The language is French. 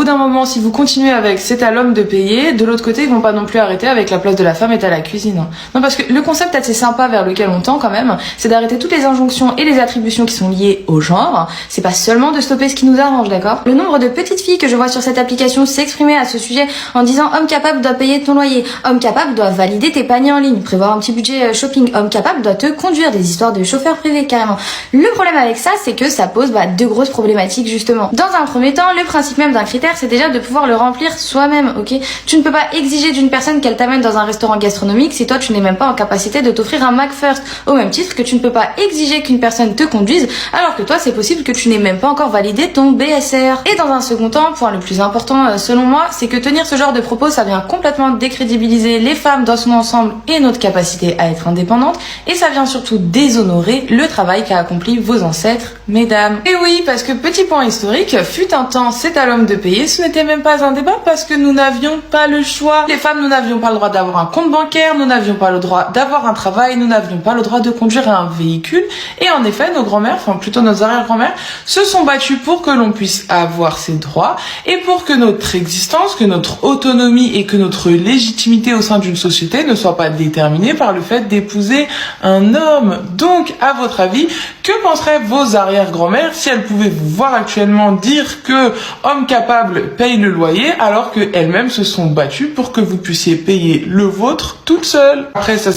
d'un moment, si vous continuez avec c'est à l'homme de payer, de l'autre côté, ils vont pas non plus arrêter avec la place de la femme est à la cuisine. Non, parce que le concept assez sympa vers lequel on tend quand même, c'est d'arrêter toutes les injonctions et les attributions qui sont liées au genre. C'est pas seulement de stopper ce qui nous arrange, d'accord? Le nombre de petites filles que je vois sur cette application s'exprimer à ce sujet en disant homme capable doit payer ton loyer, homme capable doit valider tes paniers en ligne, prévoir un petit budget shopping, homme capable doit te conduire, des histoires de chauffeur privé carrément. Le problème avec ça, c'est que ça pose deux grosses problématiques justement. Dans un premier temps, le principe même d'un critère, c'est déjà de pouvoir le remplir soi-même, ok? Tu ne peux pas exiger d'une personne qu'elle t'amène dans un restaurant gastronomique si toi tu n'es même pas en capacité de t'offrir un McFirst, au même titre que tu ne peux pas exiger qu'une personne te conduise alors que toi c'est possible que tu n'aies même pas encore validé ton BSR. Et dans un second temps, point le plus important selon moi, c'est que tenir ce genre de propos, ça vient complètement décrédibiliser les femmes dans son ensemble et notre capacité à être indépendante, et ça vient surtout déshonorer le travail qu'a accompli vos ancêtres, mesdames. Et oui, parce que petit point historique, fut un temps, c'est à l'homme de payer, ce n'était même pas un débat parce que nous n'avions pas le choix. Les femmes, nous n'avions pas le droit d'avoir un compte bancaire, nous n'avions pas le droit d'avoir un travail, nous n'avions pas le droit de conduire un véhicule, et en effet, nos grand-mères, enfin plutôt nos arrière-grand-mères, se sont battues pour que l'on puisse avoir ces droits, et pour que notre existence, que notre autonomie et que notre légitimité au sein d'une société ne soit pas déterminée par le fait d'épouser un homme. Donc, à votre avis, que penseraient vos arrière-grand-mères si elles pouvaient vous voir actuellement dire que homme capable paye le loyer alors qu'elles-mêmes se sont battues pour que vous puissiez payer le vôtre toute seule? Après, ça